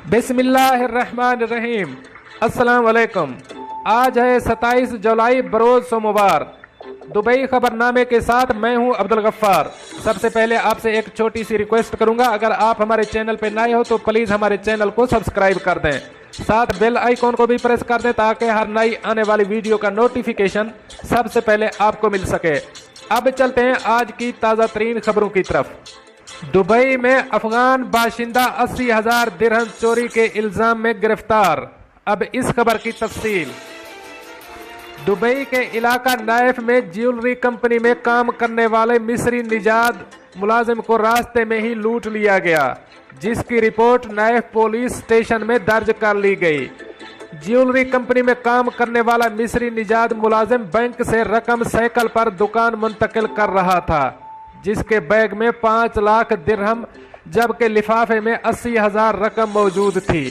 बिस्मिल्लाहिर्रहमानिर्रहीम। अस्सलाम वालेकुम। आज है 27 जुलाई बरोज सोमवार। दुबई खबरनामे के साथ मैं हूं अब्दुल गफ्फार। सबसे पहले आपसे एक छोटी सी रिक्वेस्ट करूंगा, अगर आप हमारे चैनल पर नए हो तो प्लीज़ हमारे चैनल को सब्सक्राइब कर दें, साथ बेल आइकॉन को भी प्रेस कर दें ताकि हर नई आने वाली वीडियो का नोटिफिकेशन सबसे पहले आपको मिल सके। अब चलते हैं आज की ताज़ा तरीन खबरों की तरफ। दुबई में अफगान बाशिंदा 80,000 दिरहम चोरी के इल्जाम में गिरफ्तार। अब इस खबर की तफसील। दुबई के इलाका नाइफ में ज्वेलरी कंपनी में काम करने वाले मिस्री निजाद मुलाजिम को रास्ते में ही लूट लिया गया, जिसकी रिपोर्ट नाइफ पुलिस स्टेशन में दर्ज कर ली गई। ज्वेलरी कंपनी में काम करने वाला मिस्री निजाद मुलाजिम बैंक से रकम साइकिल पर दुकान मुंतकिल कर रहा था, जिसके बैग में 5 लाख दिरहम जबकि लिफाफे में 80,000 रकम मौजूद थी।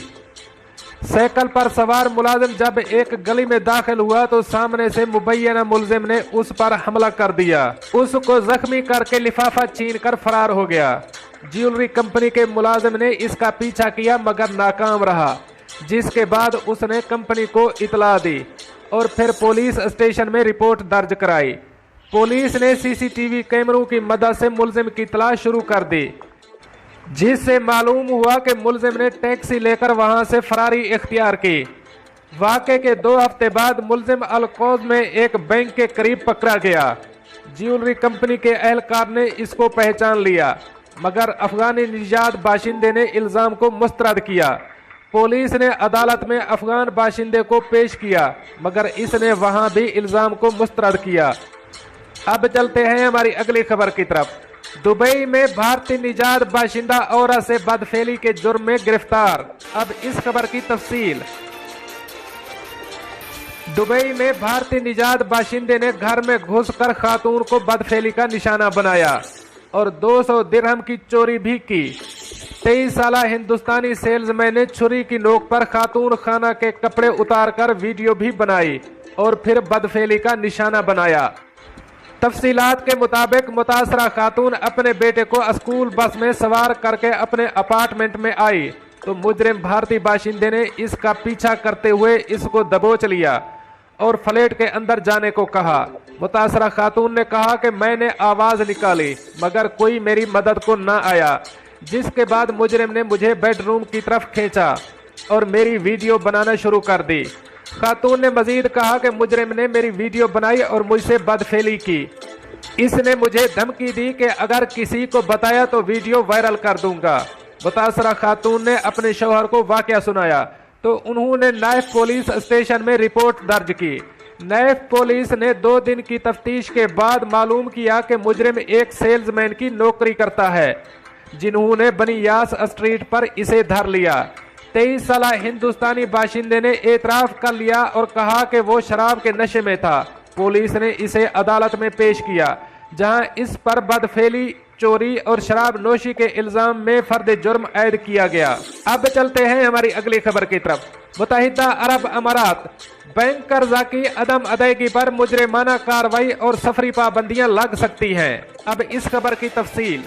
साइकिल पर सवार मुलाजिम जब एक गली में दाखिल हुआ तो सामने से मुबैना मुलजिम ने उस पर हमला कर दिया, उसको जख्मी करके लिफाफा छीन कर फरार हो गया। ज्वेलरी कंपनी के मुलाजिम ने इसका पीछा किया मगर नाकाम रहा, जिसके बाद उसने कंपनी को इतला दी और फिर पुलिस स्टेशन में रिपोर्ट दर्ज कराई। पुलिस ने सीसीटीवी कैमरों की मदद से मुलजिम की तलाश शुरू कर दी, जिससे मालूम हुआ कि मुलजिम ने टैक्सी लेकर वहां से फरारी इख्तियार की। वाक़े के 2 हफ्ते बाद मुलजिम अलकोज में एक बैंक के करीब पकड़ा गया। ज्वेलरी कंपनी के एहलकार ने इसको पहचान लिया, मगर अफगानी निजाद बाशिंदे ने इल्ज़ाम को मुस्तरद किया। पुलिस ने अदालत में अफगान बाशिंदे को पेश किया, मगर इसने वहां भी इल्ज़ाम को मुस्तरद किया। अब चलते हैं हमारी अगली खबर की तरफ। दुबई में भारतीय निजाद बाशिंदा औरत से बदफेली के जुर्म में गिरफ्तार। अब इस खबर की तफसील। दुबई में भारतीय निजाद बाशिंदे ने घर में घुसकर खातून को बदफेली का निशाना बनाया और 200 दिरहम की चोरी भी की। 23 साला हिंदुस्तानी सेल्समैन ने छुरी की नोक पर खातून खाना के कपड़े उतारकर वीडियो भी बनाई और फिर बदफेली का निशाना बनाया। तफसीलात के मुताबिक मुतासरा खातून अपने बेटे को स्कूल बस में सवार करके अपने अपार्टमेंट में आई तो मुजरिम भारतीय बाशिंदे ने इसका पीछा करते हुए इसको दबोच लिया और फ्लैट के अंदर जाने को कहा। मुतासरा खातून ने कहा कि मैंने आवाज़ निकाली मगर कोई मेरी मदद को ना आया, जिसके बाद मुजरिम ने मुझे बेडरूम की तरफ खींचा और मेरी वीडियो बनाना शुरू कर दी। खातून ने मजीद कहा कि मुजरिम ने मेरी वीडियो बनाई और मुझसे बदफेली की। इसने मुझे धमकी दी कि अगर किसी को बताया तो वीडियो वायरल कर दूंगा। मुतासरा खातून ने अपने शौहर को वाकया सुनाया तो उन्होंने नाइफ पुलिस स्टेशन में रिपोर्ट दर्ज की। नाइफ पुलिस ने 2 दिन की तफ्तीश के बाद मालूम किया कि मुजरिम एक सेल्समैन की नौकरी करता है, जिन्होंने बनियास स्ट्रीट पर इसे धर लिया। 23 साला हिंदुस्तानी बाशिंदे ने एतराफ़ कर लिया और कहा कि वो शराब के नशे में था। पुलिस ने इसे अदालत में पेश किया, जहां इस पर बदफेली, चोरी और शराब नोशी के इल्ज़ाम में फर्द जुर्म ऐड किया गया। अब चलते हैं हमारी अगली खबर की तरफ। मुत्तहिदा अरब अमारात बैंक कर्जा की अदम अदायगी पर मुजरिमाना कार्रवाई और सफरी पाबंदियां लग सकती हैं। अब इस खबर की तफसील।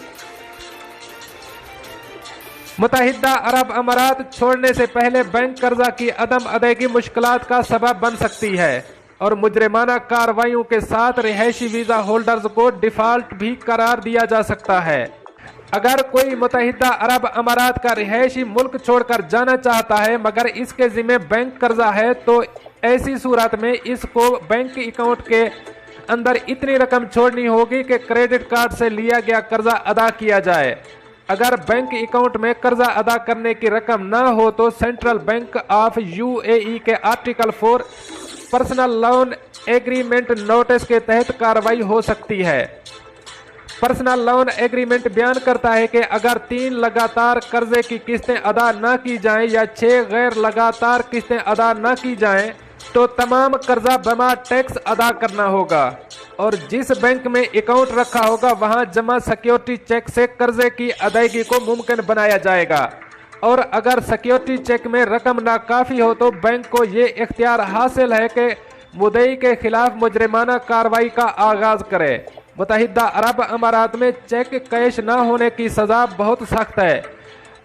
मुत्तहिदा अरब अमारात छोड़ने से पहले बैंक कर्जा की अदम अदायगी मुश्किलात का सबब बन सकती है और मुजरिमाना कार्रवाइयों के साथ रिहायशी वीज़ा होल्डर्स को डिफ़ॉल्ट भी करार दिया जा सकता है। अगर कोई मुत्तहिदा अरब अमारात का रिहायशी मुल्क छोड़कर जाना चाहता है मगर इसके ज़िम्मे बैंक कर्जा है तो ऐसी सूरत में इसको बैंक अकाउंट के अंदर इतनी रकम छोड़नी होगी कि क्रेडिट कार्ड से लिया गया कर्जा अदा किया जाए। अगर बैंक अकाउंट में कर्जा अदा करने की रकम ना हो तो सेंट्रल बैंक ऑफ यूएई के article 4 personal loan agreement notice के तहत कार्रवाई हो सकती है। पर्सनल लोन एग्रीमेंट बयान करता है कि अगर 3 लगातार कर्जे की किस्तें अदा न की जाएं या 6 गैर लगातार किस्तें अदा न की जाएं तो तमाम कर्जा बमा टैक्स अदा करना होगा और जिस बैंक में अकाउंट रखा होगा वहां जमा सिक्योरिटी चेक से कर्जे की अदायगी को मुमकिन बनाया जाएगा और अगर सिक्योरिटी चेक में रकम नाकाफी हो तो बैंक को ये इख्तियार हासिल है कि मुद्दई के खिलाफ मुजरिमाना कार्रवाई का आगाज करे। मुत्तहिदा अरब अमारात में चेक कैश न होने की सजा बहुत सख्त है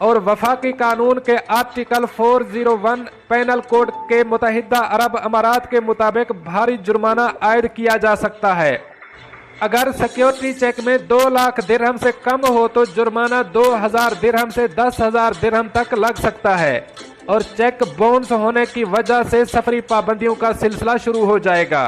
और वफाकी कानून के आर्टिकल 401 पेनल कोड के मुत्तहिदा अरब अमारात के मुताबिक भारी जुर्माना आयद किया जा सकता है। अगर सिक्योरिटी चेक में 2 लाख दिरहम से कम हो तो जुर्माना 2000 दिरहम से 10,000 दिरहम तक लग सकता है और चेक बाउंस होने की वजह से सफरी पाबंदियों का सिलसिला शुरू हो जाएगा।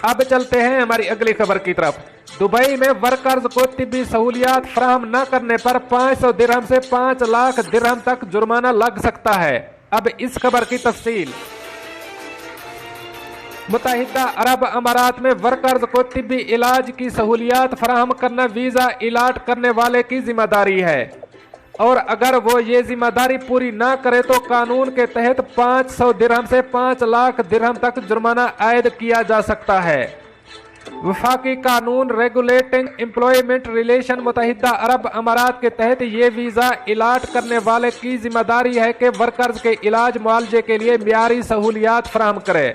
अब चलते हैं हमारी अगली खबर की तरफ। दुबई में वर्कर्स को तिब्बी सहूलियात फराहम न करने पर 500 दिरहम से 5 लाख दिरहम तक जुर्माना लग सकता है। अब इस खबर की तफसील। मुत्तहिदा अरब अमारात में वर्कर्स को तिब्बी इलाज की सहूलियात फराहम करना वीजा इलाट करने वाले की जिम्मेदारी है और अगर वो ये जिम्मेदारी पूरी ना करे तो कानून के तहत 500 दिरहम से 5 लाख दिरहम तक जुर्माना आयद किया जा सकता है। वफाकी कानून रेगुलेटिंग एम्प्लॉयमेंट रिलेशन मुत्तहिदा अरब अमारात के तहत ये वीजा इलाट करने वाले की जिम्मेदारी है कि वर्कर्स के इलाज मुआवजे के लिए मियारी सहूलियात फराहम करे।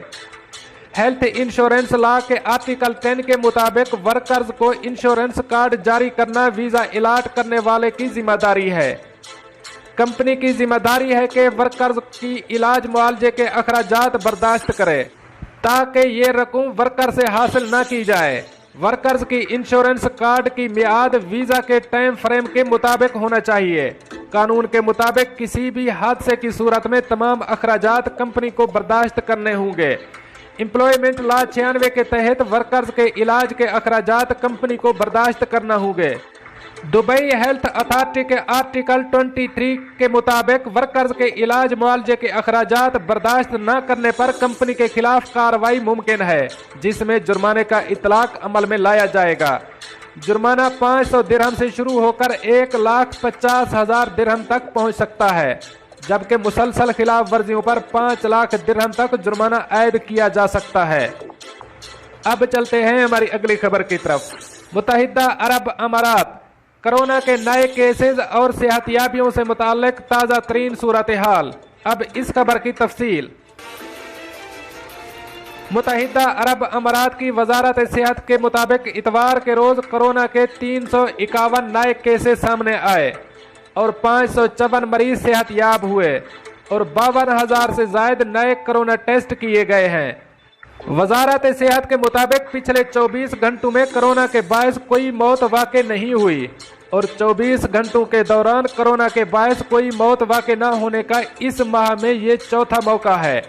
हेल्थ इंश्योरेंस लॉ के आर्टिकल 10 के मुताबिक वर्कर्स को इंश्योरेंस कार्ड जारी करना वीजा इलाट करने वाले की जिम्मेदारी है। कंपनी की जिम्मेदारी है कि वर्कर्स की इलाज मुआवजे के अखराजात बर्दाश्त करे ताकि ये रकम वर्कर से हासिल न की जाए। वर्कर्स की इंश्योरेंस कार्ड की मियाद वीजा के टाइम फ्रेम के मुताबिक होना चाहिए। कानून के मुताबिक किसी भी हादसे की सूरत में तमाम अखराजात कंपनी को बर्दाश्त करने होंगे। एम्प्लॉयमेंट लॉ 96 के तहत वर्कर्स के इलाज के अखराजात कंपनी को बर्दाश्त करना होंगे। दुबई हेल्थ अथॉरिटी के आर्टिकल 23 के मुताबिक वर्कर्स के इलाज मुआवजे के अखराजात बर्दाश्त न करने पर कंपनी के खिलाफ कार्रवाई मुमकिन है जिसमें जुर्माने का इतलाक अमल में लाया जाएगा। जुर्माना 500 दिरहम से शुरू होकर 1,50,000 दिरहम तक पहुंच सकता है जबकि मुसलसल खिलाफ वर्जियों पर 5 लाख दिरहम तक जुर्माना आयद किया जा सकता है। अब चलते हैं हमारी अगली खबर की तरफ। मुत्तहिदा अरब अमारात कोरोना के नए केसेस और सेहतियाबियों से मुताल्लिक ताज़ा तरीन सूरत हाल। अब इस खबर की तफसील। मुत्तहिदा अरब अमारात की वजारत सेहत के मुताबिक इतवार के रोज कोरोना के 351 नए केसेस सामने आए और 554 मरीज सेहतयाब हुए और 52,000 से ज्यादा नए कोरोना टेस्ट किए गए हैं। वजारत सेहत के मुताबिक पिछले 24 घंटों में कोरोना के बायस कोई मौत वाक़ई नहीं हुई और 24 घंटों के दौरान कोरोना के बायस कोई मौत वाक़ई न होने का इस माह में ये चौथा मौका है।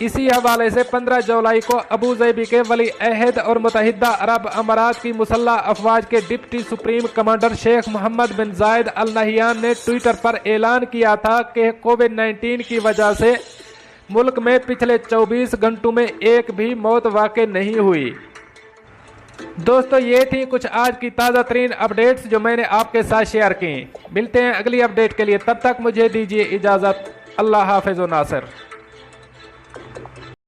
इसी हवाले से 15 जुलाई को अबू ज़ैबी के वली अहद और मुत्तहिदा अरब अमारात की मुसल्लह अफवाज के deputy supreme commander Sheikh Mohammed bin Zayed Al Nahyan ने ट्विटर पर ऐलान किया था कि कोविड-19 की वजह से मुल्क में पिछले 24 घंटों में एक भी मौत वाक़ई नहीं हुई। दोस्तों, ये थी कुछ आज की ताज़ा तरीन अपडेट्स जो मैंने आपके साथ शेयर की। मिलते हैं अगली अपडेट के लिए, तब तक मुझे दीजिए इजाज़त। अल्लाह हाफ़िज़ व नासिर।